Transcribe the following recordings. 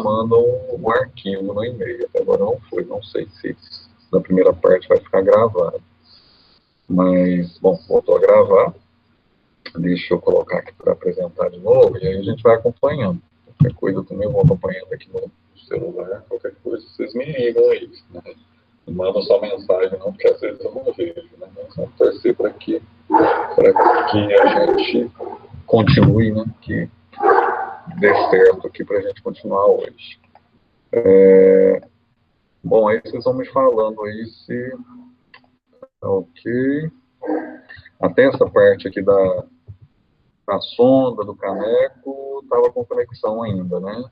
mandam o arquivo no e-mail. Até agora não foi, não sei se da primeira parte vai ficar gravado. Mas, bom, voltou a gravar. Deixa eu colocar aqui para apresentar de novo, e aí a gente vai acompanhando. Qualquer coisa eu também vou acompanhando aqui no celular, qualquer coisa vocês me ligam aí, né? Não mandam só mensagem não, porque às vezes eu não vejo, né? Mas vamos torcer para que a gente continue, né? Que dê certo aqui para a gente continuar hoje. Bom, aí vocês vão me falando aí se... Ok. Até essa parte aqui da sonda, do caneco, estava com conexão ainda, né?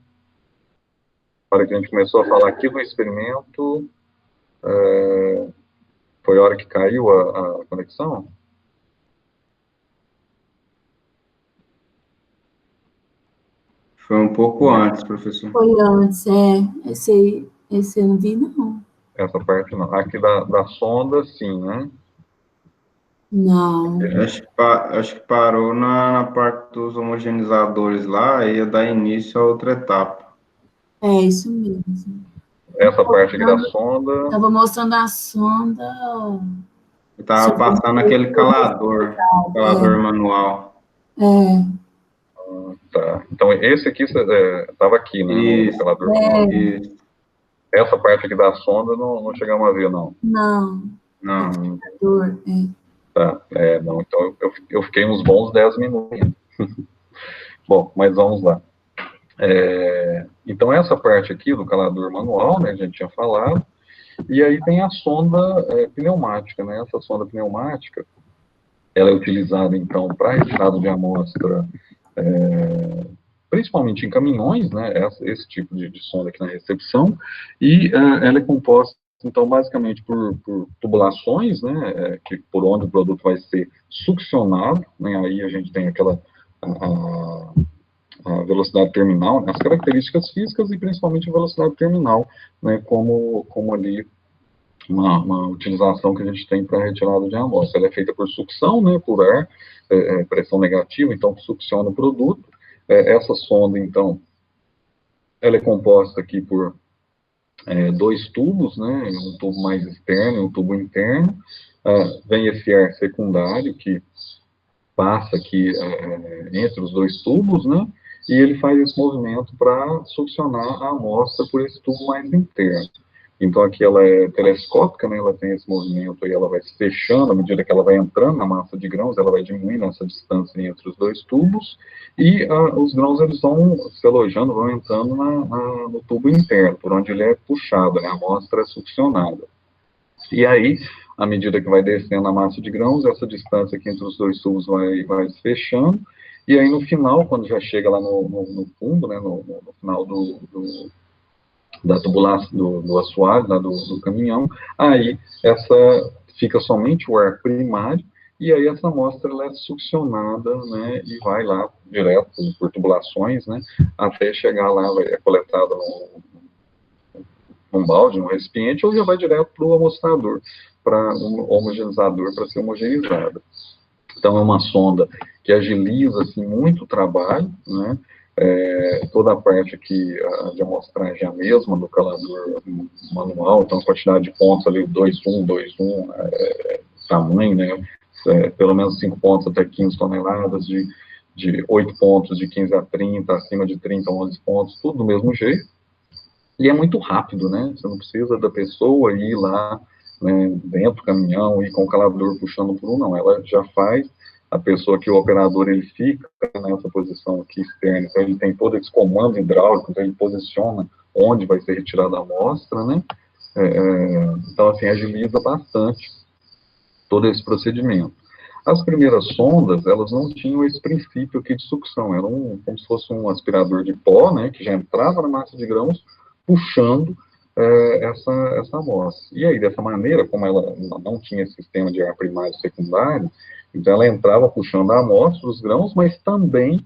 Para que a gente começou a falar aqui do experimento, foi a hora que caiu a conexão? Foi um pouco antes, professor. Foi antes, esse eu não vi, não. Essa parte não. Aqui da sonda, sim, né? Não. Acho que parou na parte dos homogeneizadores lá e ia dar início a outra etapa. É isso mesmo. Essa parte aqui da sonda... Estava mostrando a sonda... Estava passando aquele calador manual. Tá. Então, esse aqui estava aqui, né? Isso, No calador manual. isso. Essa parte aqui da sonda não chegamos a ver, não. Não. Não. Tá, não, então eu fiquei uns bons 10 minutos. Bom, mas vamos lá. Então, essa parte aqui do calador manual, né, a gente tinha falado, e aí tem a sonda pneumática, né? Essa sonda pneumática, ela é utilizada, então, para retirada de amostra, principalmente em caminhões, né? Esse tipo de sonda aqui na recepção, e ela é composta, então, basicamente por tubulações, né, que por onde o produto vai ser succionado, né, aí a gente tem aquela a velocidade terminal, né, as características físicas e principalmente a velocidade terminal, né, como ali uma utilização que a gente tem para retirada de amostra. Ela é feita por sucção, né, por ar, pressão negativa, então succiona o produto. Essa sonda, então, ela é composta aqui por dois tubos, né, um tubo mais externo e um tubo interno. Vem esse ar secundário que passa aqui entre os dois tubos, né, e ele faz esse movimento para succionar a amostra por esse tubo mais interno. Então, aqui ela é telescópica, né, ela tem esse movimento e ela vai se fechando à medida que ela vai entrando na massa de grãos, ela vai diminuindo essa distância entre os dois tubos, e os grãos eles vão se alojando, vão entrando no tubo interno, por onde ele é puxado, né, a amostra é succionada. E aí, à medida que vai descendo a massa de grãos, essa distância aqui entre os dois tubos vai se fechando, e aí no final, quando já chega lá no fundo, né, no final da tubulação, do assoalho, né, do caminhão, aí fica somente o ar primário, e aí essa amostra ela é succionada, né, e vai lá direto por tubulações, né, até chegar lá, é coletada num balde, num recipiente, ou já vai direto para o amostrador, para um homogeneizador, para ser homogeneizada. Então é uma sonda que agiliza assim, muito o trabalho, né, toda a parte aqui de amostragem é a mesma do calador manual, então a quantidade de pontos ali, 2,1, 2,1, tamanho, né, pelo menos 5 pontos até 15 toneladas, de 8 pontos, de 15 a 30, acima de 30, 11 pontos, tudo do mesmo jeito, e é muito rápido, né, você não precisa da pessoa ir lá, né, dentro do caminhão, ir com o calador puxando por um, não, ela já faz. A pessoa que o operador ele fica nessa posição aqui externa, então ele tem todo esse comando hidráulico, então ele posiciona onde vai ser retirada a amostra, né? Então, assim, agiliza bastante todo esse procedimento. As primeiras sondas, elas não tinham esse princípio aqui de sucção, eram como se fosse um aspirador de pó, né, que já entrava na massa de grãos, puxando essa amostra. E aí, dessa maneira, como ela não tinha esse sistema de ar primário e secundário, então ela entrava puxando a amostra dos grãos, mas também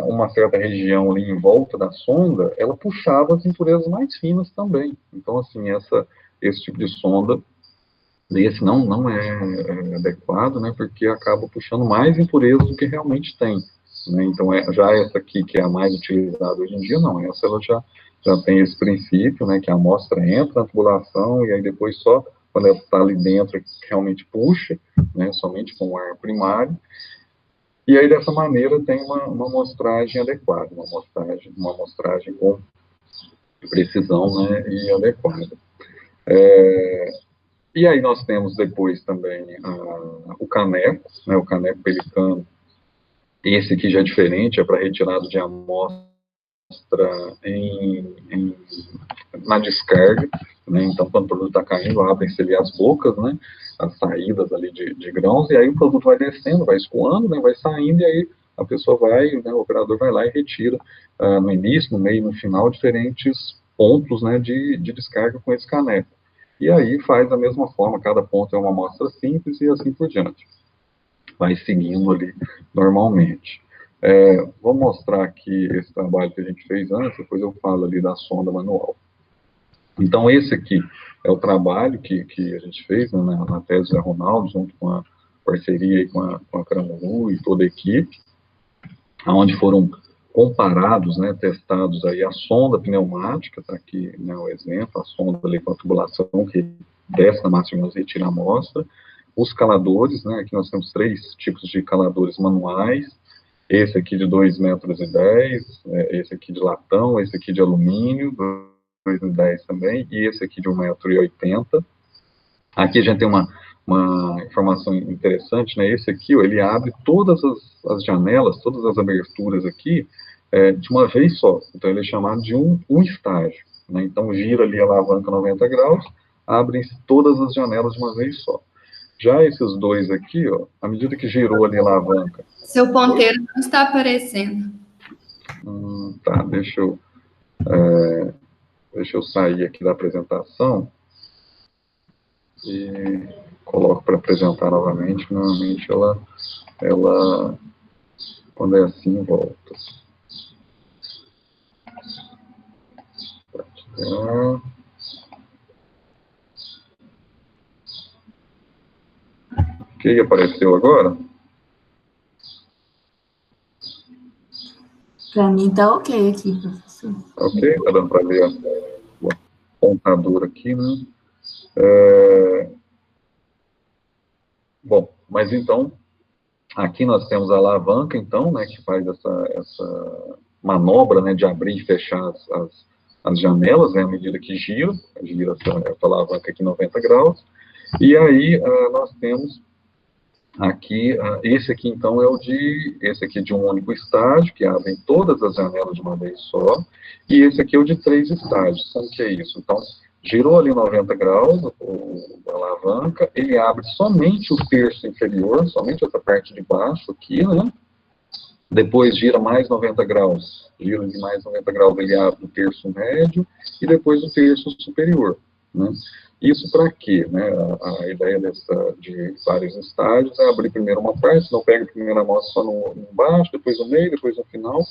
uma certa região ali em volta da sonda, ela puxava as impurezas mais finas também. Então, assim, esse tipo de sonda, esse não é adequado, né, porque acaba puxando mais impurezas do que realmente tem. Né? Então, já essa aqui, que é a mais utilizada hoje em dia, não, essa ela já tem esse princípio, né, que a amostra entra na tubulação, e aí depois só quando ela está ali dentro, realmente puxa, né, somente com o ar primário, e aí dessa maneira tem uma amostragem adequada, uma amostragem com precisão, né, e adequada. E aí nós temos depois também o caneco, né, o caneco pelicano. Esse aqui já é diferente, é para retirada de amostra na descarga, né, então quando o produto está caindo, abrem-se ali as bocas, né, as saídas ali de grãos, e aí o produto vai descendo, vai escoando, né, vai saindo, e aí a pessoa vai, né, o operador vai lá e retira no início, no meio e no final, diferentes pontos, né, de descarga com esse caneco. E aí faz da mesma forma, cada ponto é uma amostra simples e assim por diante. Vai seguindo ali normalmente. Vou mostrar aqui esse trabalho que a gente fez antes, depois eu falo ali da sonda manual. Então, esse aqui é o trabalho que a gente fez, né, na tese da Ronaldo, junto com a parceria aí com a Cramonu e toda a equipe, onde foram comparados, né, testados aí a sonda pneumática, tá aqui, né, o exemplo, a sonda ali com a tubulação que desce na massa e retira a amostra, os caladores, né, aqui nós temos 3 tipos de caladores manuais, esse aqui de 2,10 metros, esse aqui de latão, esse aqui de alumínio, 2,10 metros também, e esse aqui de 1,80 metro. Aqui a gente tem uma informação interessante, né? Esse aqui, ó, ele abre todas as janelas, todas as aberturas aqui, de uma vez só. Então, ele é chamado de um estágio, né? Então, gira ali a alavanca 90 graus, abrem-se todas as janelas de uma vez só. Já esses dois aqui, ó, à medida que girou ali a alavanca... Seu ponteiro não está aparecendo. Tá, deixa eu sair aqui da apresentação e coloco para apresentar novamente. Normalmente ela quando é assim, volta. Ok, apareceu agora? Para mim tá ok aqui, professor. Ok, tá dando para ver o apontador aqui, né? Bom, mas então, aqui nós temos a alavanca, então, né, que faz essa manobra, né, de abrir e fechar as janelas, né, à medida que gira essa alavanca aqui 90 graus, e aí nós temos aqui, esse aqui então esse aqui de um único estágio, que abre todas as janelas de uma vez só, e esse aqui é o de 3 estágios. Como que é isso? Então, girou ali 90 graus, a alavanca, ele abre somente o terço inferior, somente essa parte de baixo aqui, né? Depois gira mais 90 graus, gira de mais 90 graus, ele abre o terço médio, e depois o terço superior, né? Isso para quê? Né? A ideia de vários estágios é abrir primeiro uma parte, não pega a primeira amostra só no baixo, depois no meio, depois no final,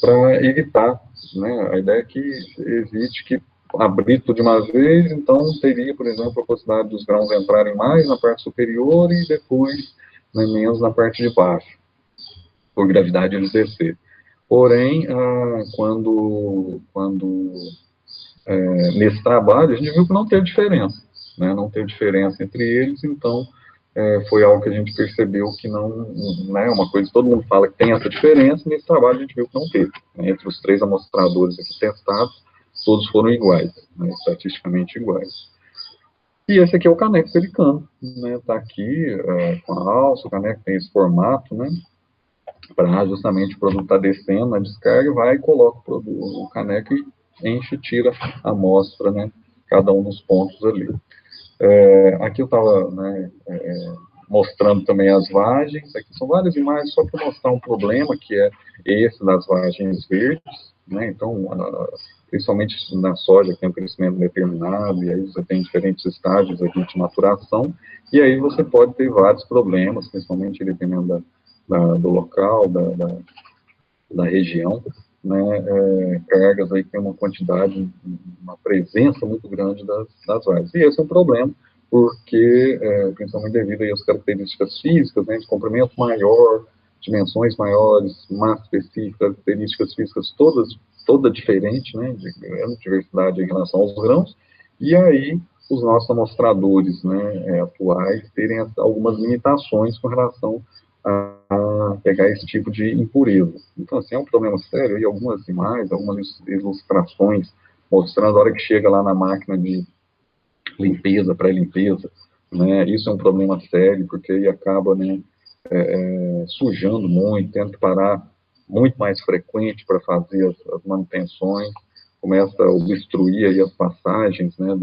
para evitar, né? A ideia é que evite que abrir tudo de uma vez, então teria, por exemplo, a possibilidade dos grãos entrarem mais na parte superior e depois, né, menos na parte de baixo, por gravidade eles descer. Porém, nesse trabalho, a gente viu que não teve diferença, né? Não teve diferença entre eles, então foi algo que a gente percebeu que não é uma coisa que todo mundo fala que tem essa diferença, nesse trabalho a gente viu que não teve, né? Entre os 3 amostradores aqui testados, todos foram iguais, né? Estatisticamente iguais. E esse aqui é o caneco pelicano, né? Tá aqui com a alça, o caneco tem esse formato, né? Para justamente o produto tá descendo na descarga, vai e coloca o caneco e enche e tira a amostra, né, cada um dos pontos ali. Aqui eu estava, né, mostrando também as vagens, aqui são várias imagens só para mostrar um problema, que é esse das vagens verdes, né, então, principalmente na soja, que tem um crescimento determinado, e aí você tem diferentes estágios aqui de maturação, e aí você pode ter vários problemas, principalmente dependendo do local, da região, né, cargas aí que tem uma quantidade, uma presença muito grande das vagens. E esse é um problema, porque, principalmente devido aí às características físicas, né, de comprimento maior, dimensões maiores, massa específica, características físicas todas toda diferente, né, de grande diversidade em relação aos grãos, e aí os nossos amostradores, né, atuais terem algumas limitações com relação a pegar esse tipo de impureza. Então, assim, é um problema sério, e algumas imagens, algumas ilustrações mostrando a hora que chega lá na máquina de limpeza, pré-limpeza, né, isso é um problema sério, porque aí acaba, né, sujando muito, tendo que parar muito mais frequente para fazer as manutenções, começa a obstruir aí as passagens, né,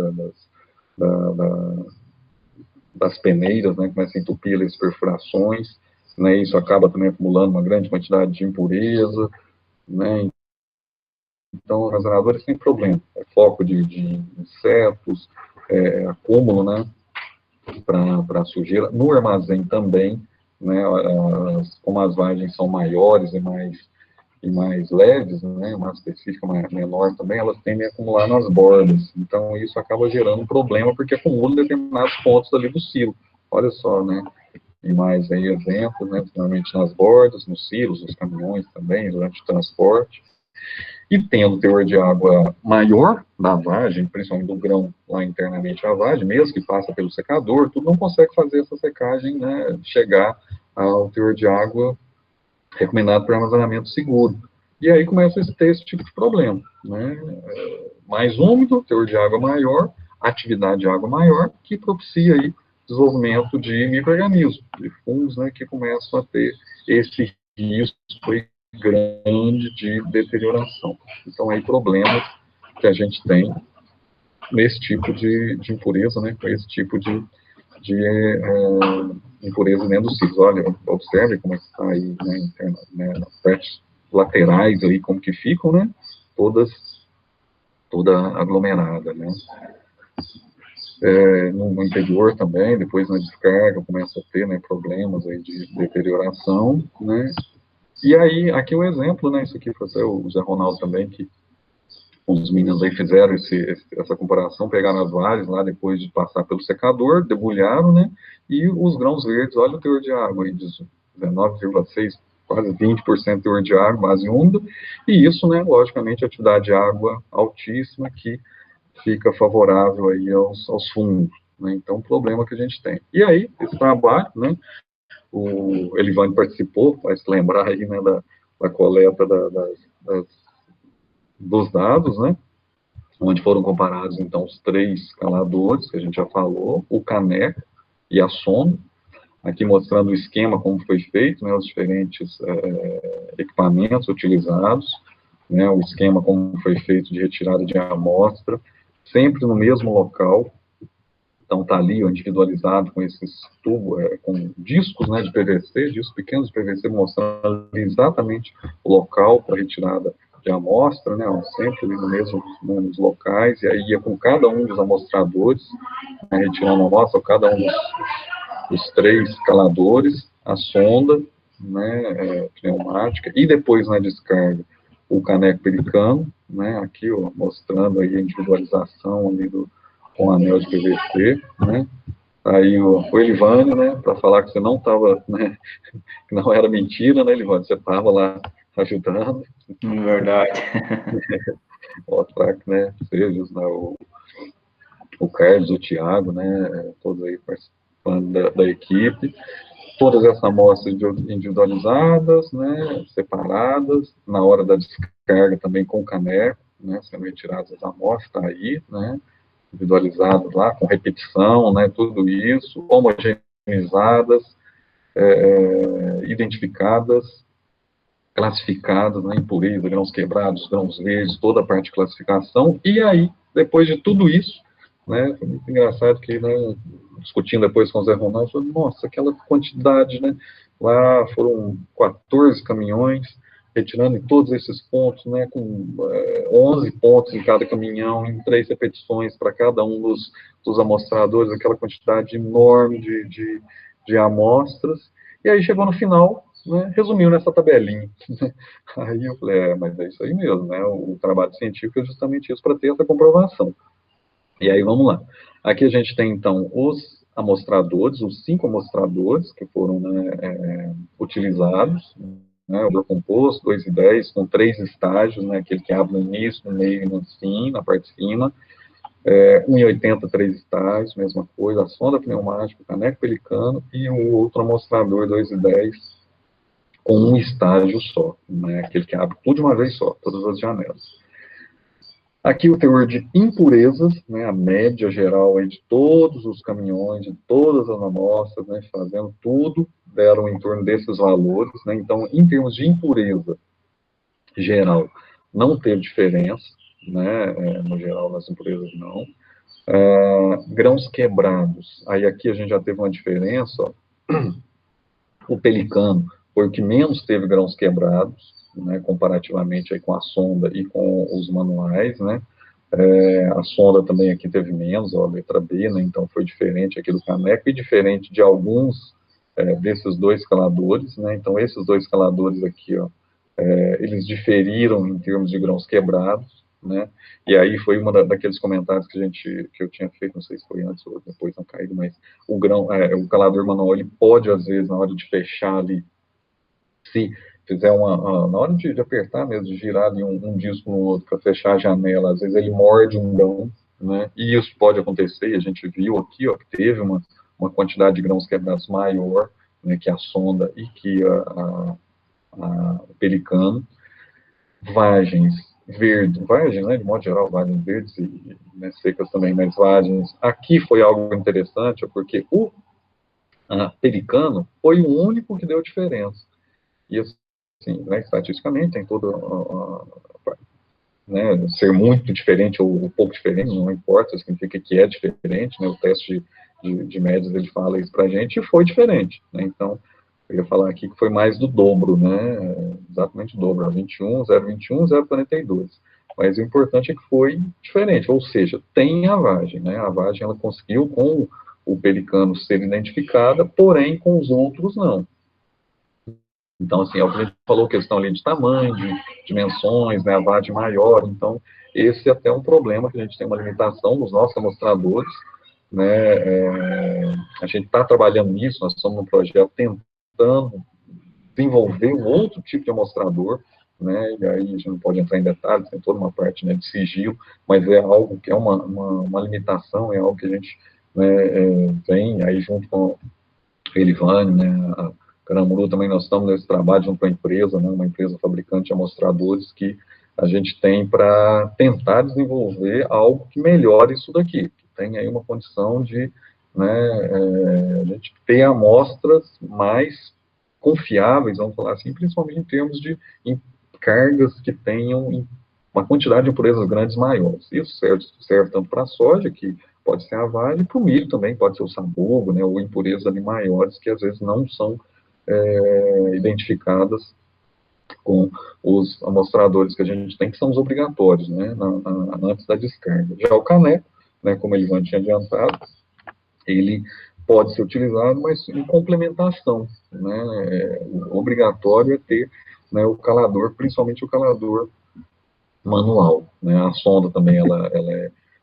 das peneiras, né, começa a entupir as perfurações, né, isso acaba também acumulando uma grande quantidade de impureza, né, então os armazenadores têm problema, foco de insetos, acúmulo, né, para sujeira, no armazém também, né, como as vagens são maiores e mais leves, né, uma específica menor também, elas tendem a acumular nas bordas. Então, isso acaba gerando um problema, porque acumula em determinados pontos ali do silo. Olha só, né, e mais aí exemplos, né, principalmente nas bordas, nos silos, nos caminhões também, durante o transporte. E tendo teor de água maior da vagem, principalmente do grão lá internamente à vagem, mesmo que passa pelo secador, tudo não consegue fazer essa secagem, né, chegar ao teor de água recomendado para armazenamento seguro. E aí começa a ter esse tipo de problema, né? Mais úmido, teor de água maior, atividade de água maior, que propicia aí desenvolvimento de micro-organismos, de fungos, né, que começam a ter esse risco aí grande de deterioração. Então, aí problemas que a gente tem nesse tipo de impureza, né, com esse tipo de impureza dentro dos ciclos. Olha, observe como é que está aí, né, interna, né, nas partes laterais aí, como que ficam, né, toda aglomerada, né. No interior também, depois na descarga, começa a ter, né, problemas aí de deterioração, né. E aí, aqui um exemplo, né, isso aqui foi o Zé Ronaldo também, que os meninos aí fizeram essa comparação, pegaram as vagens lá depois de passar pelo secador, debulharam, né, e os grãos verdes, olha o teor de água aí, 19,6, quase 20% de teor de água, base úmida, e isso, né, logicamente, atividade de água altíssima, que fica favorável aí aos fungos, né, então, um problema que a gente tem. E aí, esse trabalho, né, o Elivane participou, vai se lembrar aí, né, da coleta dos dados, né, onde foram comparados, então, os 3 caladores, que a gente já falou, o caneco e a sonda, aqui mostrando o esquema, como foi feito, né, os diferentes equipamentos utilizados, né, o esquema como foi feito de retirada de amostra, sempre no mesmo local. Então, está ali, individualizado com esses tubos, com discos, né, de PVC, discos pequenos de PVC, mostrando exatamente o local para retirada de amostra, né, sempre ali no mesmo, né, nos locais, e aí ia com cada um dos amostradores, né, retirando a amostra, cada um dos 3 caladores, a sonda, né, pneumática, e depois na descarga, o caneco pericano, né, aqui, ó, mostrando aí a individualização ali com anel de PVC, né, aí o Elivane, né, para falar que você não estava, né, que não era mentira, né, Elivane, você estava lá ajudando. Verdade. Mostrar que, né, sejam, né, o Carlos, o Thiago, né, todos aí participando da equipe, todas essas amostras individualizadas, né, separadas, na hora da descarga também com o caneco, né, sendo retiradas as amostras, tá aí, né, individualizadas lá, com repetição, né, tudo isso, homogeneizadas, identificadas, classificadas, né, impureza, grãos quebrados, grãos verdes, toda a parte de classificação, e aí, depois de tudo isso, né, foi muito engraçado que, né, discutindo depois com o Zé Ronaldo, eu falei, nossa, aquela quantidade, né, lá foram 14 caminhões, retirando em todos esses pontos, né, com 11 pontos em cada caminhão, em 3 repetições para cada um dos amostradores, aquela quantidade enorme de amostras, e aí chegou no final, né, resumiu nessa tabelinha. Aí eu falei, mas é isso aí mesmo, né, o trabalho científico é justamente isso, para ter essa comprovação. E aí, vamos lá. Aqui a gente tem, então, os amostradores, os 5 amostradores que foram, né, utilizados, né, o composto, 2 e 10, com 3 estágios, né, aquele que abre no início, no meio e no fim, na parte de cima, 1,80, 3 estágios, mesma coisa, a sonda pneumática, o caneco pelicano, e o outro amostrador 2 e 10, com um estágio só, né, aquele que abre tudo de uma vez só, todas as janelas. Aqui o teor de impurezas, né, a média geral aí de todos os caminhões, de todas as amostras, né, fazendo tudo, deram em torno desses valores, né, então, em termos de impureza geral, não teve diferença, né, no geral, nas impurezas não. Grãos quebrados, aí aqui a gente já teve uma diferença, ó. O pelicano foi o que menos teve grãos quebrados, né, comparativamente aí com a sonda e com os manuais, né. A sonda também aqui teve menos, ó, a letra B, né, então foi diferente aqui do caneco e diferente de alguns desses 2 escaladores, né, então esses 2 escaladores aqui, ó, eles diferiram em termos de grãos quebrados, né, e aí foi daqueles comentários que eu tinha feito, não sei se foi antes ou depois não caído, mas o o calador manual, ele pode, às vezes, na hora de fechar ali, se fizer na hora de apertar mesmo, de girar ali um disco no outro para fechar a janela, às vezes ele morde um grão, né, e isso pode acontecer, a gente viu aqui, ó, que teve uma quantidade de grãos quebrados maior, né, que a sonda e que o pelicano. Vagens verdes, né, de modo geral, vagens verdes e né, secas também, mas vagens, aqui foi algo interessante, porque o pelicano foi o único que deu diferença, e assim, né, estatisticamente tem todo né, ser muito diferente ou pouco diferente, não importa, significa que é diferente, né, o teste de médias, ele fala isso pra gente, e foi diferente, né, então, eu ia falar aqui que foi mais do dobro, né, exatamente o dobro, 21, 0,21, 0,42, mas o importante é que foi diferente, ou seja, tem a vagem, né, a vagem ela conseguiu com o pelicano ser identificada, porém com os outros não. Então, assim, é o que a gente falou, questão ali de tamanho, de dimensões, né, a vagem maior, então, esse é até um problema, que a gente tem uma limitação nos nossos amostradores, né, a gente está trabalhando nisso, nós estamos num projeto tentando desenvolver um outro tipo de amostrador, né, e aí a gente não pode entrar em detalhes, tem toda uma parte, né, de sigilo, mas é algo que é uma limitação, é algo que a gente, né, vem aí junto com a Elivane, né, a Caramuru também, nós estamos nesse trabalho junto com a empresa, né, uma empresa fabricante de amostradores que a gente tem para tentar desenvolver algo que melhore isso daqui, que tenha aí uma condição de, né, a gente ter amostras mais confiáveis, vamos falar assim, principalmente em termos de cargas que tenham uma quantidade de impurezas grandes maiores. Isso serve tanto para a soja, que pode ser a vagem, e para o milho também, pode ser o sabugo, né, ou impurezas ali maiores, que às vezes não são identificadas com os amostradores que a gente tem, que são os obrigatórios, né, antes da descarga. Já o caneco, né, como ele já tinha adiantado, ele pode ser utilizado, mas em complementação, né, o obrigatório é ter, né, o calador, principalmente o calador manual, né, a sonda também, ela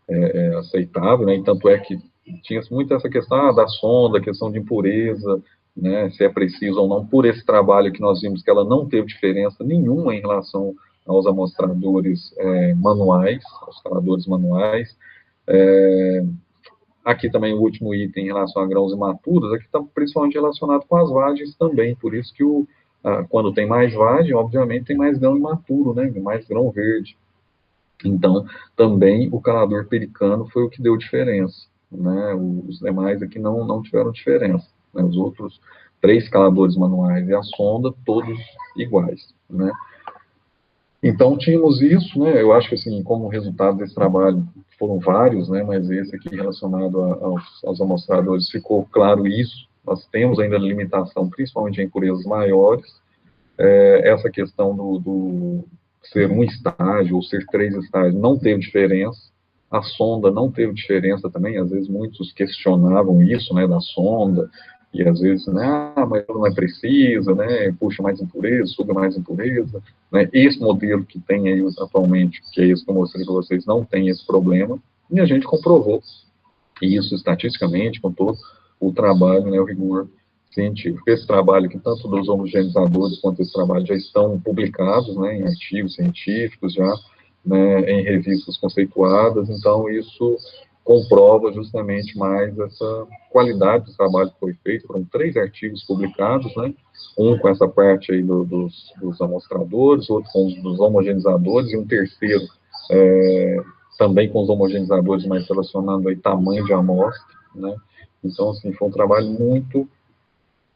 é aceitável, né, e tanto é que tinha muito essa questão da sonda, questão de impureza, né, se é preciso ou não, por esse trabalho que nós vimos que ela não teve diferença nenhuma em relação aos amostradores manuais, aos caladores manuais. Aqui também o último item em relação a grãos imaturos, aqui está principalmente relacionado com as vagens também, por isso que quando tem mais vagem, obviamente tem mais grão imaturo, né, mais grão verde. Então, também o calador pelicano foi o que deu diferença, né, os demais aqui não tiveram diferença, né, os outros 3 caladores manuais e a sonda, todos iguais, né. Então, tínhamos isso, né, eu acho que, assim, como resultado desse trabalho, foram vários, né, mas esse aqui relacionado aos amostradores, ficou claro isso, nós temos ainda limitação, principalmente em impurezas maiores, essa questão do ser um estágio ou ser 3 estágios não teve diferença, a sonda não teve diferença também, às vezes muitos questionavam isso, né, da sonda, e às vezes, né, mas não é precisa, né, puxa mais impureza, suga mais impureza, né, esse modelo que tem aí atualmente, que é esse que eu mostrei para vocês, não tem esse problema, e a gente comprovou isso estatisticamente, com todo o trabalho, né, o rigor científico. Esse trabalho aqui, tanto dos homogeneizadores quanto esse trabalho, já estão publicados, né, em artigos científicos, já, né, em revistas conceituadas, então isso comprova justamente mais essa qualidade do trabalho que foi feito. Foram 3 artigos publicados, né, um com essa parte aí dos amostradores, outro com os homogeneizadores, e um terceiro também com os homogeneizadores, mas relacionando aí tamanho de amostra, né. Então, assim, foi um trabalho muito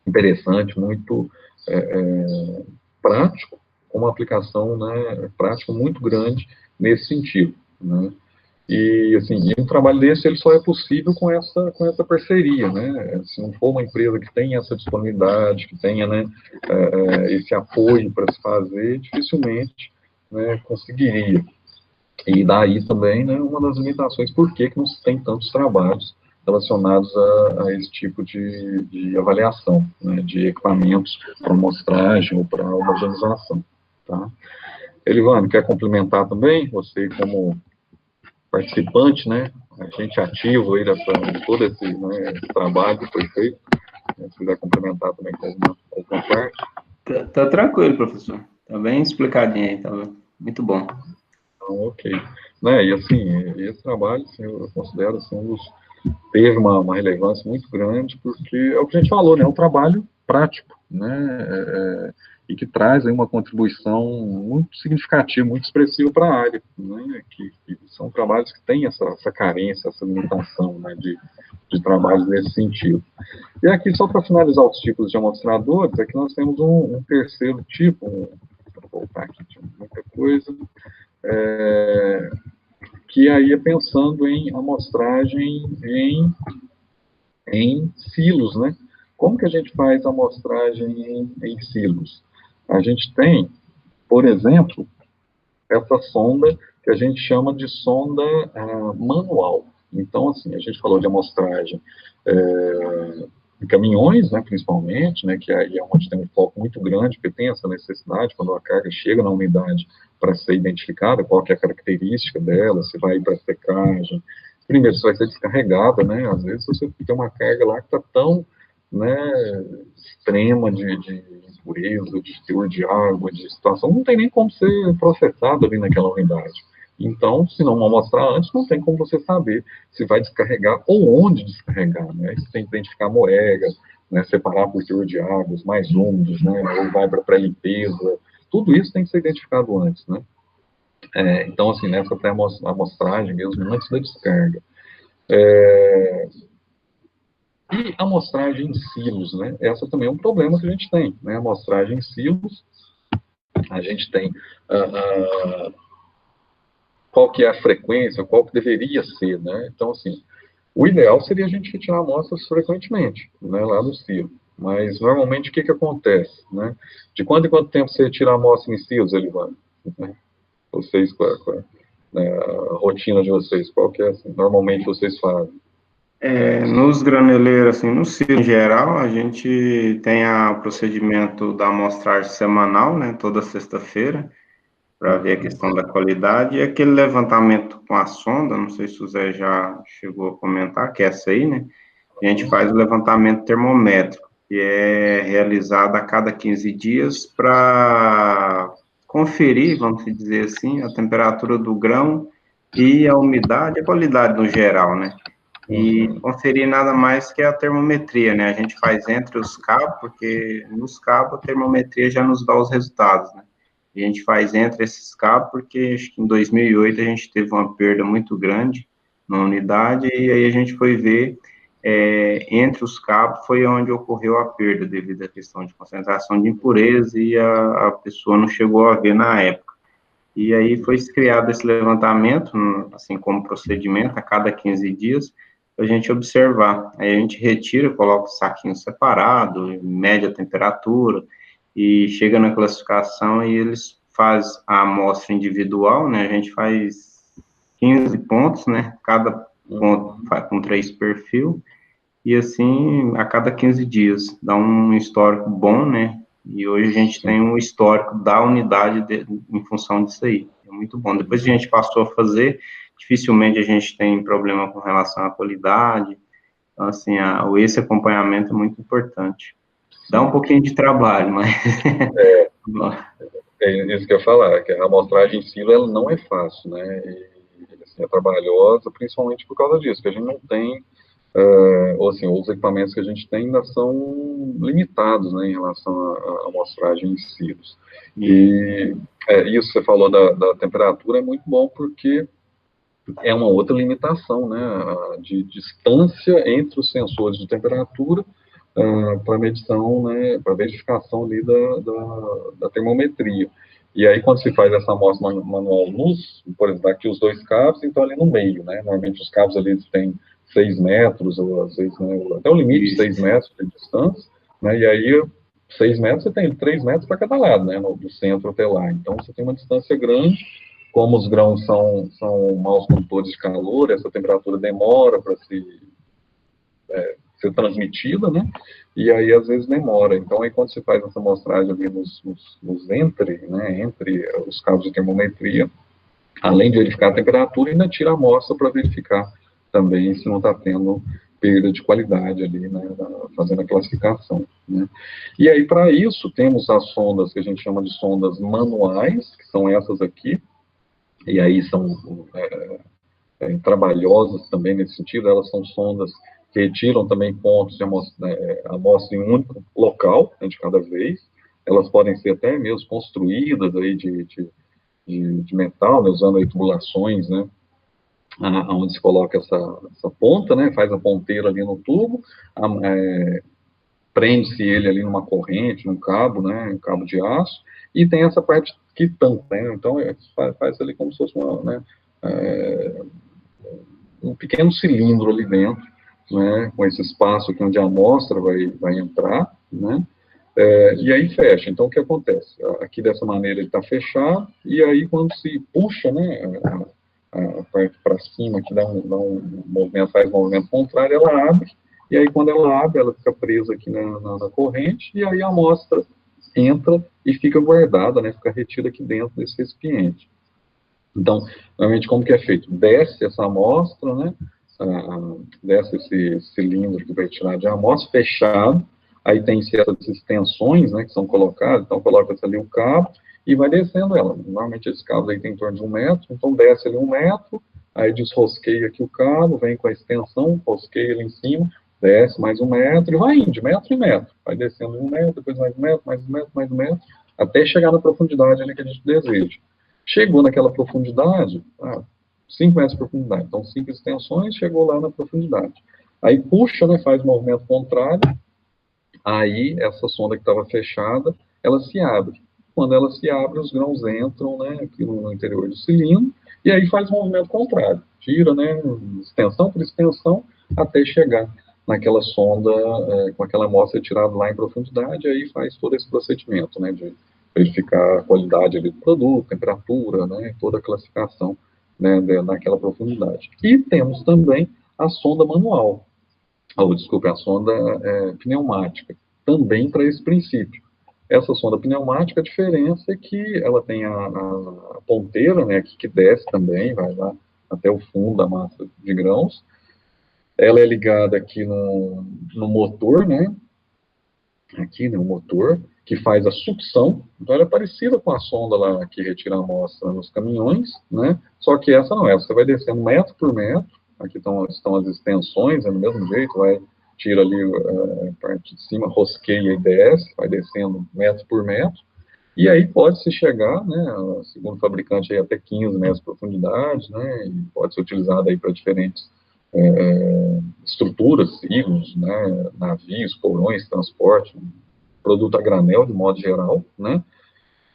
interessante, muito prático, com uma aplicação, né, prática muito grande nesse sentido, né. E, assim, um trabalho desse, ele só é possível com essa parceria, né, se não for uma empresa que tenha essa disponibilidade, que tenha, né, esse apoio para se fazer, dificilmente, né, conseguiria. E daí também, né, uma das limitações, por que não se tem tantos trabalhos relacionados a esse tipo de avaliação, né, de equipamentos para amostragem ou para homogeneização, tá? Elivane, quer complementar também? Você como participante, né, agente ativo aí de todo esse, né, esse trabalho que foi feito, né, se quiser complementar também com alguma parte. Tá tranquilo, professor. Tá bem explicadinho aí, tá muito bom. Então, ok. Né, e assim, esse trabalho, assim, eu considero assim, teve uma relevância muito grande, porque é o que a gente falou, né, é um trabalho prático, né, e que traz aí uma contribuição muito significativa, muito expressiva para a área, né, que são trabalhos que têm essa carência, essa limitação, né, de trabalhos nesse sentido. E aqui, só para finalizar os tipos de amostradores, aqui nós temos um terceiro tipo, vou voltar aqui, tinha muita coisa, que aí é pensando em amostragem em silos, né? Como que a gente faz a amostragem em silos? A gente tem, por exemplo, essa sonda que a gente chama de sonda manual. Então, assim, a gente falou de amostragem em caminhões, né, principalmente, né, que aí é onde tem um foco muito grande, porque tem essa necessidade, quando a carga chega na unidade, para ser identificada, qual que é a característica dela, se vai para secagem. Primeiro, se vai ser descarregada, né, às vezes você tem uma carga lá que está tão, né, extrema de impureza, de teor de água, de situação, não tem nem como ser processado ali naquela unidade. Então, se não amostrar antes, não tem como você saber se vai descarregar ou onde descarregar, né? Você tem que identificar a moega, né, separar por teor de águas mais úmidos, né, ou vai para pré-limpeza, tudo isso tem que ser identificado antes, né? Então, assim, nessa pré-amostragem mesmo, antes da descarga. E a amostragem em silos, né? Essa também é um problema que a gente tem, né? A amostragem em silos, a gente tem qual que é a frequência, qual que deveria ser, né? Então, assim, o ideal seria a gente retirar amostras frequentemente, né, lá do silo. Mas, normalmente, o que acontece, né? De quanto em quanto tempo você retira a amostra em silos, Elivane? Né? Vocês, qual é a rotina de vocês? Qual que é, assim, normalmente vocês fazem? Nos graneleiros, assim, no silo em geral, a gente tem o procedimento da amostragem semanal, né, toda sexta-feira, para ver a questão da qualidade, e aquele levantamento com a sonda, não sei se o Zé já chegou a comentar, que é essa aí, né, a gente faz o levantamento termométrico, que é realizado a cada 15 dias para conferir, vamos dizer assim, a temperatura do grão e a umidade, a qualidade no geral, né, e conferir nada mais que a termometria, né, a gente faz entre os cabos, porque nos cabos a termometria já nos dá os resultados, né, a gente faz entre esses cabos, porque acho que em 2008 a gente teve uma perda muito grande na unidade, e aí a gente foi ver, entre os cabos foi onde ocorreu a perda, devido à questão de concentração de impureza, e a pessoa não chegou a ver na época. E aí foi criado esse levantamento, assim como procedimento, a cada 15 dias, para a gente observar. Aí a gente retira, coloca o saquinho separado, mede a temperatura, e chega na classificação e eles fazem a amostra individual, né, a gente faz 15 pontos, né, cada ponto com 3 perfil, e assim, a cada 15 dias, dá um histórico bom, né, e hoje a gente tem um histórico da unidade em função disso aí, é muito bom. Depois que a gente passou a fazer, dificilmente a gente tem problema com relação à qualidade, então assim, esse acompanhamento é muito importante. Dá um pouquinho de trabalho, mas... É isso que eu ia falar, que a amostragem em silo, ela não é fácil, né? E, assim, é trabalhosa, principalmente por causa disso, que a gente não tem, ou assim, os equipamentos que a gente tem ainda são limitados, né, em relação à amostragem em silos. E isso que você falou da temperatura é muito bom, porque é uma outra limitação, né, de distância entre os sensores de temperatura para medição, né, para verificação ali da termometria. E aí, quando se faz essa amostra manual luz, por exemplo, aqui os dois cabos, então ali no meio, né, normalmente os cabos ali têm 6 metros, ou às vezes, né, até o limite de 6 metros de distância, né, e aí 6 metros você tem 3 metros para cada lado, né, do centro até lá. Então, você tem uma distância grande, como os grãos são maus condutores de calor, essa temperatura demora para ser transmitida, né? E aí, às vezes, demora. Então, aí, quando se faz essa amostragem ali entre os cabos de termometria, além de verificar a temperatura, ainda tira a amostra para verificar também se não está tendo perda de qualidade ali, né, fazendo a classificação, né. E aí, para isso, temos as sondas que a gente chama de sondas manuais, que são essas aqui, e aí são trabalhosas também nesse sentido, elas são sondas que retiram também pontos de amostra em um único local, né, de cada vez. Elas podem ser até mesmo construídas aí de metal, né, usando aí tubulações, né, onde se coloca essa ponta, né, faz a ponteira ali no tubo, prende-se ele ali numa corrente, num cabo, né, um cabo de aço, e tem essa parte que tampa, né, então faz ali como se fosse um pequeno cilindro ali dentro, né, com esse espaço aqui onde a amostra vai entrar, né, e aí fecha. Então, o que acontece? Aqui, dessa maneira, ele está fechado, e aí, quando se puxa, né, a parte para cima, que dá um movimento, faz um movimento contrário, ela abre, e aí, quando ela abre, ela fica presa aqui na corrente, e aí a amostra entra e fica guardada, né, fica retida aqui dentro desse recipiente. Então, normalmente, como que é feito? Desce essa amostra, né, desce esse cilindro que vai tirar de amostra, fechado, aí tem essas extensões, né, que são colocadas, então coloca-se ali o cabo e vai descendo ela. Normalmente esses cabos aí tem em torno de 1 metro, então desce ali 1 metro, aí desrosqueia aqui o cabo, vem com a extensão, rosqueia ele em cima, desce mais 1 metro e vai indo, de metro em metro. Vai descendo 1 metro, depois mais 1 metro, mais 1 metro, mais 1 metro, até chegar na profundidade ali que a gente deseja. Chegou naquela profundidade, 5 metros de profundidade, então 5 extensões, chegou lá na profundidade. Aí puxa, né, faz o movimento contrário, aí essa sonda que estava fechada, ela se abre. Quando ela se abre, os grãos entram, né, aqui no interior do cilindro, e aí faz o movimento contrário, tira, né, extensão por extensão, até chegar naquela sonda, com aquela amostra tirada lá em profundidade, aí faz todo esse procedimento, né, de verificar a qualidade ali do produto, temperatura, né, toda a classificação, né, naquela profundidade. E temos também a sonda manual, a sonda pneumática, também para esse princípio. Essa sonda pneumática, a diferença é que ela tem a ponteira, né, que desce também, vai lá até o fundo da massa de grãos. Ela é ligada aqui no motor, né, aqui no motor, que faz a sucção. Então, ela é parecida com a sonda lá que retira a amostra nos caminhões, né, só que essa não é, você vai descendo metro por metro, aqui estão as extensões, é do mesmo jeito, tira ali a parte de cima, rosqueia e desce, vai descendo metro por metro, e aí pode-se chegar, né, segundo o fabricante, aí até 15 metros de profundidade, né, e pode ser utilizado aí para diferentes estruturas, silos, né, navios, porões, transporte, produto a granel, de modo geral, né.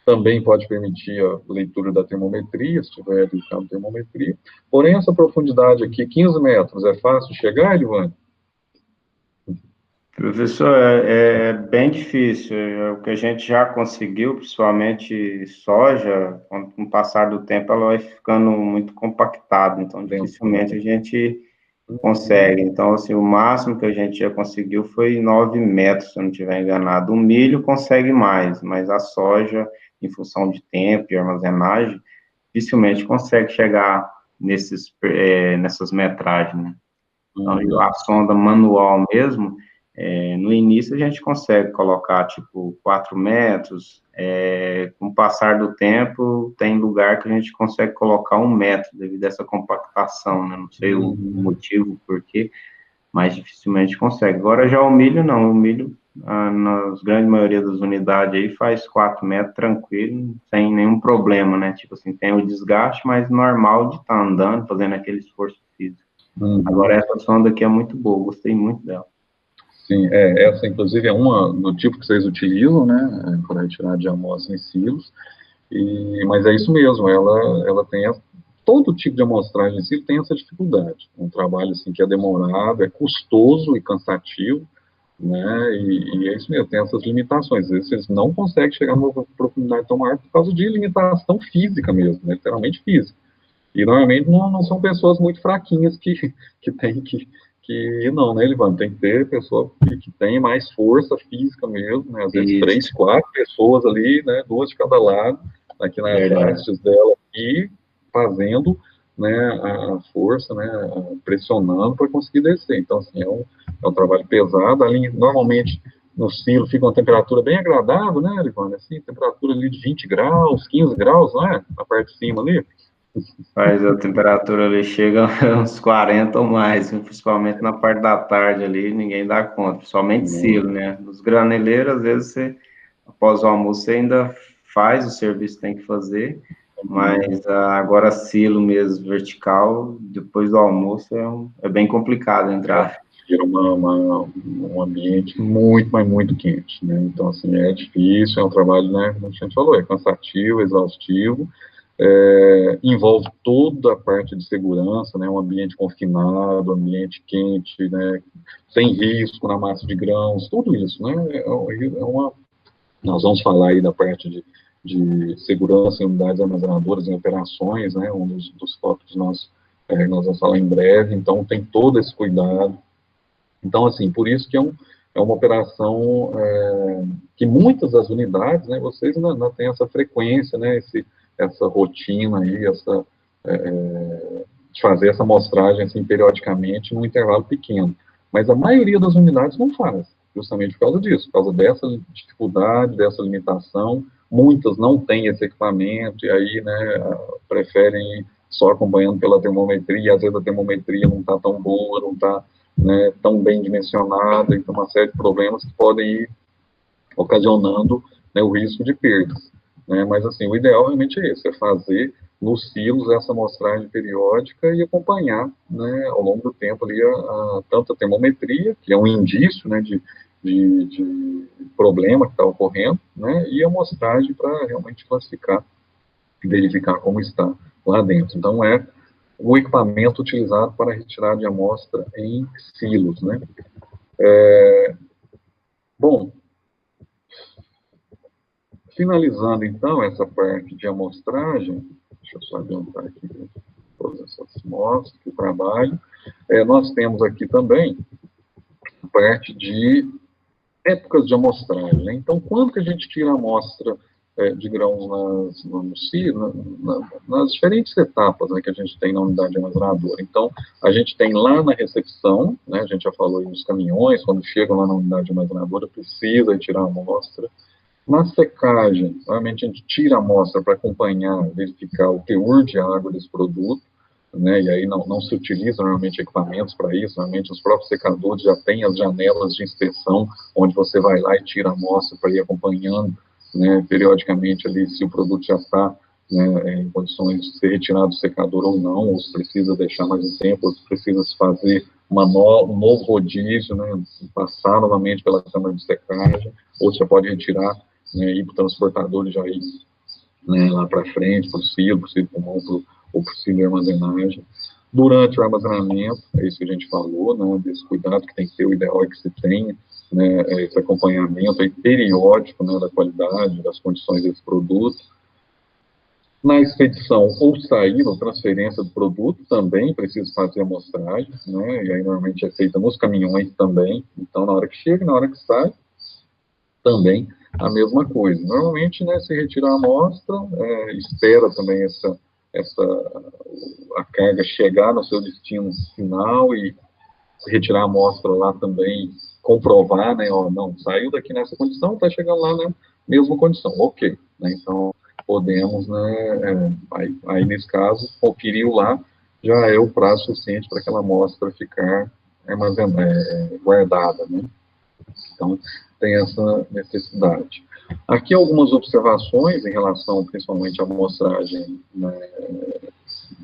Também pode permitir a leitura da termometria, se tiver ali o cabo de termometria. Porém, essa profundidade aqui, 15 metros, é fácil chegar, Edivane? Professor, é bem difícil. O que a gente já conseguiu, principalmente soja, com o passar do tempo, ela vai ficando muito compactada, então dificilmente a gente consegue. Então, assim, o máximo que a gente já conseguiu foi 9 metros, se eu não estiver enganado. O milho consegue mais, mas a soja, em função de tempo e armazenagem, dificilmente consegue chegar nessas metragens, né? Então, a sonda manual mesmo, No início a gente consegue colocar, tipo, 4 metros, com o passar do tempo, tem lugar que a gente consegue colocar 1 metro, devido a essa compactação, né? Não sei o motivo, por quê, mas dificilmente consegue. Agora já o milho não, o milho, na grande maioria das unidades aí, faz 4 metros tranquilo, sem nenhum problema, né? Tipo assim, tem o desgaste, mas normal de estar andando, fazendo aquele esforço físico. Agora essa sonda aqui é muito boa, gostei muito dela. Sim, essa inclusive é uma do tipo que vocês utilizam, né, para retirar de amostra em silos, mas é isso mesmo, ela tem todo tipo de amostragem em silo tem essa dificuldade, um trabalho assim que é demorado, é custoso e cansativo, né, e é isso mesmo, tem essas limitações, às vezes vocês não conseguem chegar numa profundidade tão maior por causa de limitação física mesmo, né, literalmente física, e normalmente não são pessoas muito fraquinhas que tem que não, né, Elivan? Tem que ter pessoa que tem mais força física mesmo, né? Às vezes 3, 4 pessoas ali, né? 2 de cada lado, aqui nas hastes dela, e fazendo, né, a força, né, pressionando para conseguir descer. Então, assim, é um trabalho pesado. Ali, normalmente, no silo fica uma temperatura bem agradável, né, Elivan? Assim, temperatura ali de 20 graus, 15 graus, não é? Na parte de cima ali. Mas a temperatura ali chega a uns 40 ou mais, principalmente na parte da tarde ali, ninguém dá conta, principalmente silo, né? Nos graneleiros, às vezes, após o almoço, você ainda faz o serviço que tem que fazer, mas agora silo mesmo, vertical, depois do almoço, é bem complicado entrar. Vira um ambiente muito, mas muito quente, né? Então, assim, é difícil, é um trabalho, né, como a gente falou, é cansativo, exaustivo, envolve toda a parte de segurança, né, um ambiente confinado, ambiente quente, né, sem risco na massa de grãos, tudo isso, né, nós vamos falar aí da parte de segurança em unidades armazenadoras, em operações, né, um dos tópicos nós vamos falar em breve, então tem todo esse cuidado. Então, assim, por isso que é uma operação que muitas das unidades, né, vocês ainda têm essa frequência, né, essa rotina aí, de fazer essa amostragem assim, periodicamente num intervalo pequeno. Mas a maioria das unidades não faz, justamente por causa disso, por causa dessa dificuldade, dessa limitação. Muitas não têm esse equipamento e aí, né, preferem ir só acompanhando pela termometria, e às vezes a termometria não está tão boa, não está, né, tão bem dimensionada, então uma série de problemas que podem ir ocasionando, né, o risco de perdas. Né, mas, assim, o ideal realmente é esse, é fazer nos silos essa amostragem periódica e acompanhar, né, ao longo do tempo ali tanto a termometria, que é um indício, né, de problema que está ocorrendo, né, e a amostragem para realmente classificar e verificar como está lá dentro. Então, é o equipamento utilizado para retirar de amostra em silos, né. Bom, finalizando, então, essa parte de amostragem, deixa eu só adiantar aqui todas essas mostras que trabalho, nós temos aqui também a parte de épocas de amostragem, né? Então, quando que a gente tira a amostra de grãos nas diferentes etapas, né, que a gente tem na unidade armazenadora. Então, a gente tem lá na recepção, né, a gente já falou aí nos caminhões, quando chegam lá na unidade armazenadora, precisa tirar a amostra. Na secagem, normalmente a gente tira a amostra para acompanhar, verificar o teor de água desse produto, né, e aí não se utiliza normalmente equipamentos para isso, normalmente os próprios secadores já têm as janelas de inspeção, onde você vai lá e tira a amostra para ir acompanhando, né, periodicamente ali se o produto já está, né, em condições de ser retirado do secador ou não, ou se precisa deixar mais um tempo, ou se precisa se fazer um novo rodízio, né, passar novamente pela câmara de secagem, ou você pode retirar, né, ir para o transportador e já ir, né, lá para frente, para o silo comum, ou para o silo de armazenagem. Durante o armazenamento, é isso que a gente falou, né, desse cuidado que tem que ter, o ideal é que se tenha, né, esse acompanhamento aí periódico, né, da qualidade, das condições desse produto. Na expedição ou saída, ou transferência do produto, também precisa fazer a amostragem, né, e aí normalmente é feita nos caminhões também, então na hora que chega, na hora que sai, também a mesma coisa. Normalmente, né, se retira a amostra, espera também a carga chegar no seu destino final e retirar a amostra lá também comprovar, né, ó, não, saiu daqui nessa condição, está chegando lá na mesma condição, ok, né, então podemos, né, aí nesse caso, conferiu lá, já é o prazo suficiente para aquela amostra ficar armazenada, guardada, né, então tem essa necessidade. Aqui algumas observações em relação, principalmente, à amostragem, né,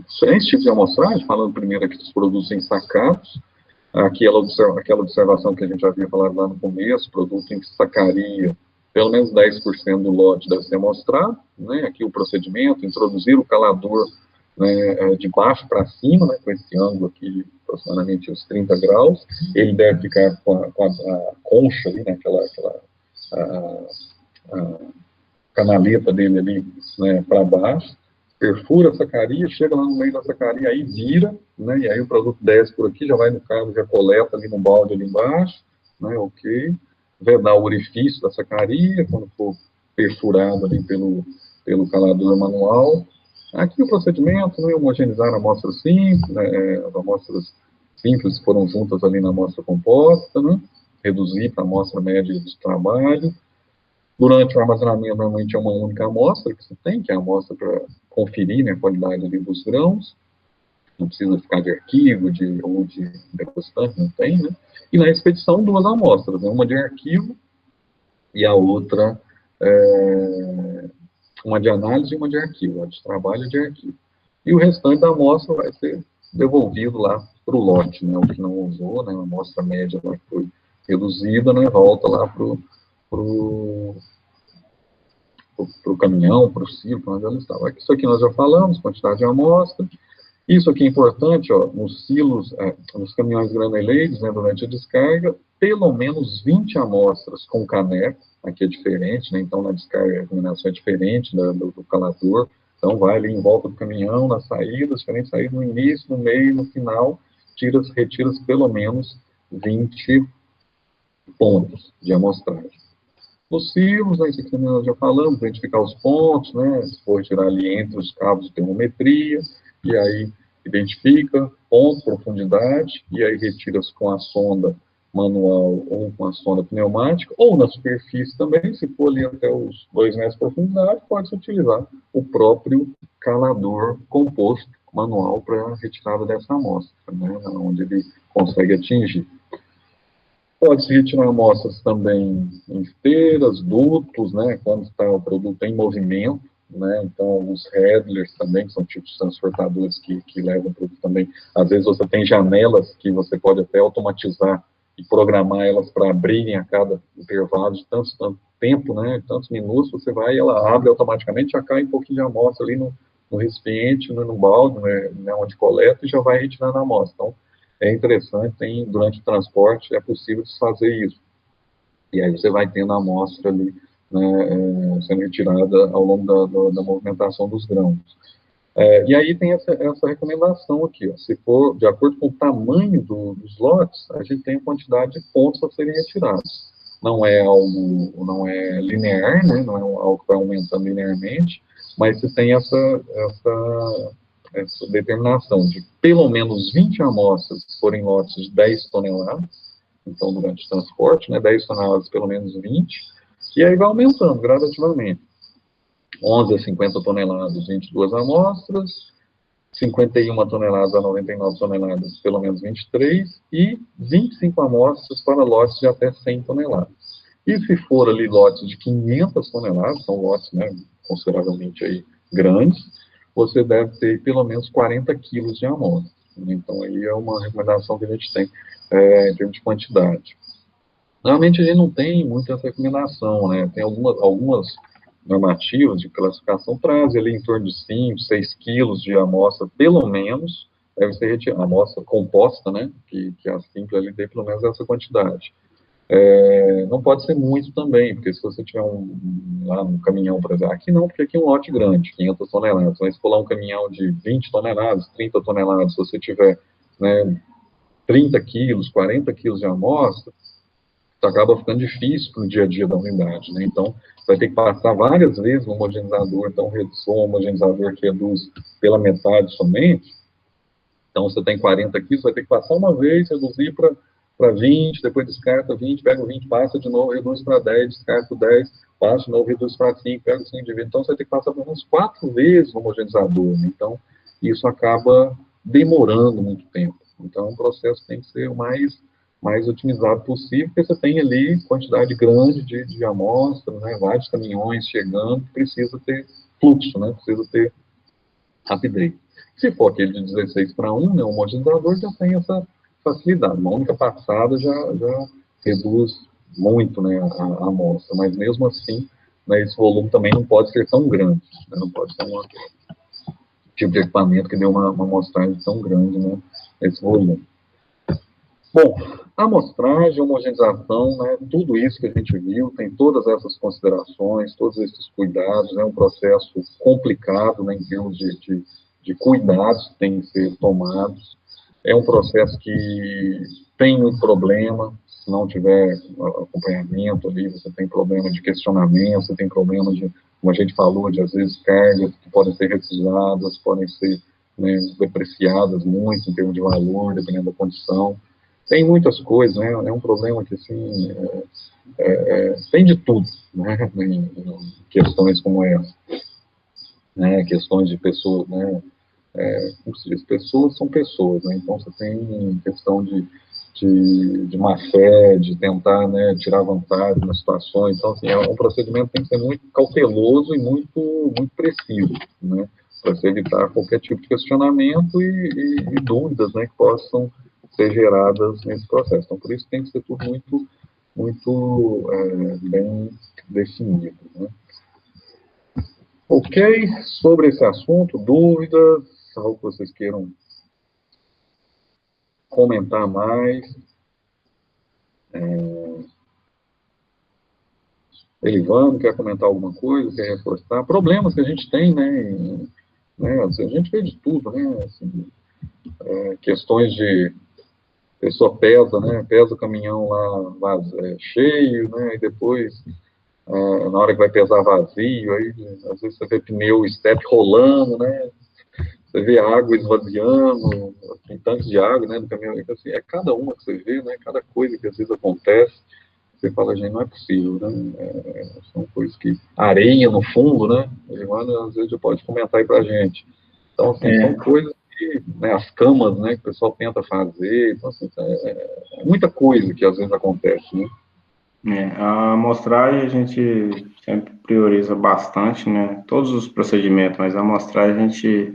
diferentes tipos de amostragem, falando primeiro aqui dos produtos ensacados, aquela observação que a gente já havia falado lá no começo, produto em sacaria, pelo menos 10% do lote deve ser amostrado, né, aqui o procedimento, introduzir o calador, né, de baixo para cima, né, com esse ângulo aqui, aproximadamente uns 30 graus, ele deve ficar com a concha ali, né, a canaleta dele ali, né, para baixo, perfura a sacaria, chega lá no meio da sacaria, aí vira, né, e aí o produto desce por aqui, já vai no cabo, já coleta ali no balde ali embaixo, né, ok, vedar o orifício da sacaria, quando for perfurado ali pelo calador manual. Aqui o procedimento, né, homogeneizar amostras simples, né, as amostras simples foram juntas ali na amostra composta, né, reduzir para a amostra média de trabalho. Durante o armazenamento, normalmente é uma única amostra que você tem, que é a amostra para conferir, né, a qualidade ali dos grãos, não precisa ficar de arquivo ou de depositante, não tem, né? E na expedição, 2 amostras, né, uma de arquivo e a outra, uma de análise e uma de arquivo, a de trabalho e de arquivo. E o restante da amostra vai ser devolvido lá para o lote, né, o que não usou, né, a amostra média lá que foi reduzida, né, volta lá para o caminhão, para o silo, para onde ela estava. Isso aqui nós já falamos, quantidade de amostra. Isso aqui é importante, ó, nos silos, nos caminhões graneleiros, né, durante a descarga, pelo menos 20 amostras com caneco, aqui é diferente, né, então na descarga a combinação é diferente do calador, então vai ali em volta do caminhão, nas saídas, diferente saída no início, no meio, no final, retira pelo menos 20 pontos de amostragem. Os silos, né, isso aqui nós já falamos, identificar os pontos, né, se for tirar ali entre os cabos de termometria, e aí identifica ponto, profundidade, e aí retira com a sonda manual ou com a sonda pneumática, ou na superfície também, se for ali até os 2 metros de profundidade, pode-se utilizar o próprio calador composto manual para retirada dessa amostra, né, onde ele consegue atingir. Pode-se retirar amostras também em esteiras, dutos, né, quando está o produto em movimento, né, então os handlers também, que são tipos de transportadores que levam o produto também. Às vezes você tem janelas que você pode até automatizar e programar elas para abrirem a cada intervalo de tanto tempo, né, tantos minutos, você vai e ela abre automaticamente, já cai um pouquinho de amostra ali no recipiente, no balde, né, onde coleta, e já vai retirando a amostra. Então, é interessante, durante o transporte é possível fazer isso. E aí você vai tendo a amostra ali, né, sendo retirada ao longo da movimentação dos grãos. E aí tem essa recomendação aqui, ó, se for de acordo com o tamanho dos lotes, a gente tem a quantidade de pontos a serem retirados. Não é linear, né, não é algo que vai aumentando linearmente, mas se tem essa determinação de pelo menos 20 amostras que forem lotes de 10 toneladas, então durante o transporte, né, 10 toneladas pelo menos 20, e aí vai aumentando gradativamente. 11 a 50 toneladas, 22 amostras, 51 toneladas a 99 toneladas, pelo menos 23, e 25 amostras para lotes de até 100 toneladas. E se for ali lotes de 500 toneladas, são lotes, né, consideravelmente aí grandes, você deve ter pelo menos 40 quilos de amostra. Então, aí é uma recomendação que a gente tem em termos de quantidade. Normalmente, a gente não tem muita essa recomendação, né? Tem algumas normativas de classificação, trazem ali em torno de 5, 6 quilos de amostra, pelo menos, deve ser retirada. A amostra composta, né? Que a simples ali tem pelo menos essa quantidade. Não pode ser muito também, porque se você tiver lá um caminhão, por exemplo, aqui não, porque aqui é um lote grande, 500 toneladas, mas se for lá um caminhão de 20 toneladas, 30 toneladas, se você tiver, né, 30 quilos, 40 quilos de amostra, isso acaba ficando difícil para o dia a dia da unidade, né? Então, vai ter que passar várias vezes no homogeneizador, então, se um homogeneizador que reduz pela metade somente, então, você tem 40 quilos, vai ter que passar uma vez, reduzir para para 20, depois descarta 20, pega o 20, passa de novo, reduz para 10, descarta o 10, passa de novo, reduz para 5, pega o 5 de 20. Então, você vai ter que passar por uns 4 vezes o homogeneizador, né? Então, isso acaba demorando muito tempo. Então, o processo tem que ser o mais otimizado possível, porque você tem ali quantidade grande de amostras, né? Vários caminhões chegando, precisa ter fluxo, né? Precisa ter rapidez. Se for aquele de 16 para 1, né, o homogeneizador já tem essa facilidade. Uma única passada já reduz muito, né, a amostra, mas mesmo assim, né, esse volume também não pode ser tão grande, né, não pode ser um tipo de equipamento que dê uma amostragem tão grande, né, esse volume. Bom, a amostragem, a homogeneização, né, tudo isso que a gente viu, tem todas essas considerações, todos esses cuidados, é um processo complicado, né, em termos de cuidados que têm que ser tomados. É um processo que tem muito problema, se não tiver acompanhamento ali, você tem problema de questionamento, você tem problema de, como a gente falou, de às vezes cargas que podem ser recusadas, podem ser, né, depreciadas muito em termos de valor, dependendo da condição. Tem muitas coisas, né? É um problema que, assim, tem de tudo, né? Em questões como essa, né? Questões de pessoas, né? Como se diz, pessoas são pessoas, né? Então, você tem questão de má fé, de tentar, né, tirar vantagem nas situações. Então, assim, é um procedimento que tem que ser muito cauteloso e muito preciso, né? Para se evitar qualquer tipo de questionamento e dúvidas, né, que possam ser geradas nesse processo. Então, por isso tem que ser tudo muito bem definido, né? Ok, sobre esse assunto, dúvidas, algo que vocês queiram comentar mais? Elivano, quer comentar alguma coisa, quer reforçar? Problemas que a gente tem, né, assim, a gente vê de tudo, né, assim, questões de pessoa pesa, né, pesa o caminhão lá cheio, né, e depois, na hora que vai pesar vazio, aí às vezes você vê pneu step rolando, né, você vê água esvaziando, tem tanques de água, né, no caminhão, então, assim, é cada uma que você vê, né, cada coisa que às vezes acontece, você fala, gente, não é possível, né, são coisas que, areia no fundo, né, Elivano, às vezes já pode comentar aí pra gente, então, assim, são coisas que, né, as camas, né, que o pessoal tenta fazer, então, assim, é muita coisa que às vezes acontece, né. A amostragem a gente sempre prioriza bastante, né, todos os procedimentos, mas a amostragem a gente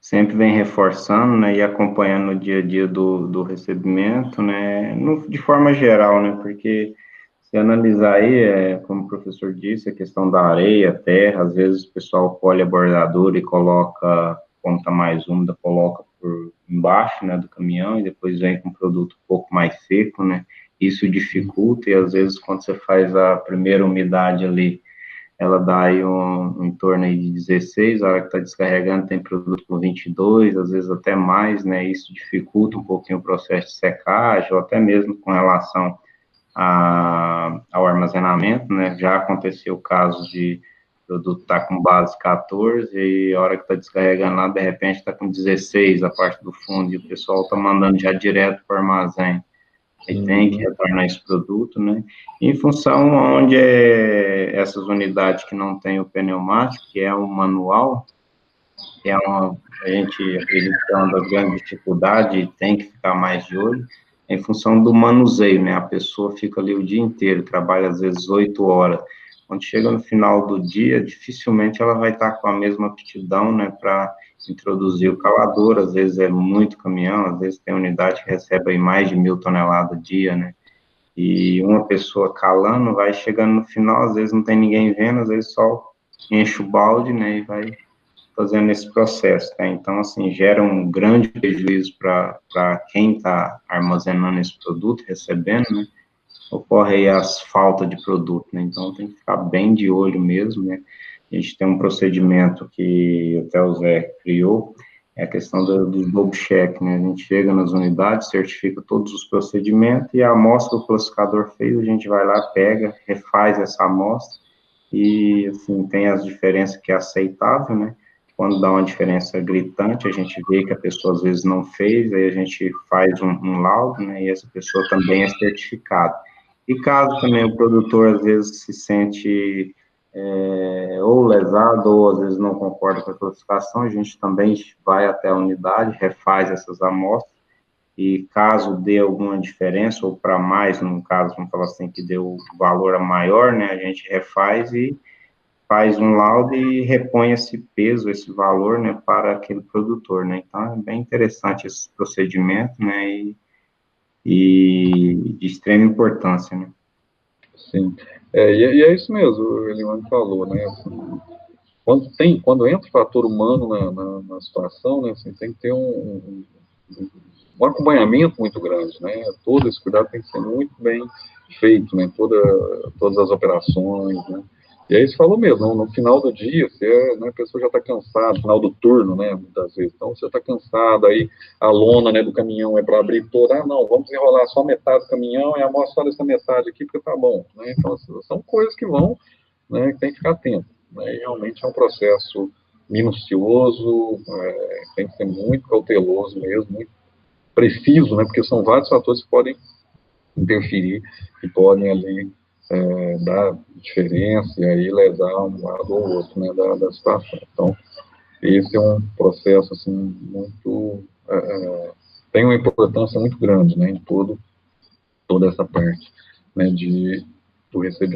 sempre vem reforçando, né, e acompanhando no dia a dia do recebimento, né, de forma geral, né, porque se analisar aí, como o professor disse, a questão da areia, terra, às vezes o pessoal colhe a bordadura e coloca, como está mais úmida, coloca por embaixo, né, do caminhão, e depois vem com um produto um pouco mais seco, né, isso dificulta, e às vezes quando você faz a primeira umidade ali, ela dá aí em torno aí de 16, a hora que está descarregando tem produto com 22, às vezes até mais, né, isso dificulta um pouquinho o processo de secagem, ou até mesmo com relação ao armazenamento, né, já aconteceu o caso de o produto estar com base 14 e a hora que está descarregando lá, de repente está com 16 a parte do fundo e o pessoal está mandando já direto para o armazém. Aí tem que retornar esse produto, né? Em função onde essas unidades que não tem o pneumático, que é um manual, a gente acredita que é uma das grandes dificuldades e tem que ficar mais de olho, em função do manuseio, né? A pessoa fica ali o dia inteiro, trabalha às vezes 8 horas. Quando chega no final do dia, dificilmente ela vai estar com a mesma aptidão, né, para introduzir o calador, às vezes é muito caminhão, às vezes tem unidade que recebe aí mais de 1.000 toneladas dia, né, e uma pessoa calando, vai chegando no final, às vezes não tem ninguém vendo, às vezes só enche o balde, né, e vai fazendo esse processo, tá? Então, assim, gera um grande prejuízo para quem está armazenando esse produto, recebendo, né, ocorre aí as faltas de produto, né, então tem que ficar bem de olho mesmo, né, a gente tem um procedimento que até o Zé criou, é a questão do double check, né, a gente chega nas unidades, certifica todos os procedimentos e a amostra que o classificador fez, a gente vai lá, pega, refaz essa amostra e, assim, tem as diferenças que é aceitável, né, quando dá uma diferença gritante, a gente vê que a pessoa às vezes não fez, aí a gente faz um laudo, né, e essa pessoa também é certificada. E caso também o produtor às vezes se sente ou lesado, ou às vezes não concorda com a classificação, a gente também vai até a unidade, refaz essas amostras, e caso dê alguma diferença, ou para mais, no caso, vamos falar assim, que deu valor a maior, né, a gente refaz e faz um laudo e repõe esse peso, esse valor, né, para aquele produtor, né, então é bem interessante esse procedimento, né, e de extrema importância, né. Sim, e é isso mesmo, o Elimano falou, né, assim, quando entra o fator humano na situação, né, assim, tem que ter um acompanhamento muito grande, né, todo esse cuidado tem que ser muito bem feito, né, todas as operações, né, e aí você falou mesmo, no final do dia, né, a pessoa já está cansada, no final do turno, né, muitas vezes, então você está cansado, aí a lona, né, do caminhão é para abrir toda, não, vamos enrolar só metade do caminhão e amostrar essa metade aqui, porque tá bom, né, então são coisas que vão, né, que tem que ficar atento, né, e realmente é um processo minucioso, tem que ser muito cauteloso mesmo, muito preciso, né, porque são vários fatores que podem interferir, que podem ali dar diferença e aí lesar um lado ou outro, né, da situação. Então, esse é um processo, assim, muito, tem uma importância muito grande, né, em toda essa parte, né, do recebimento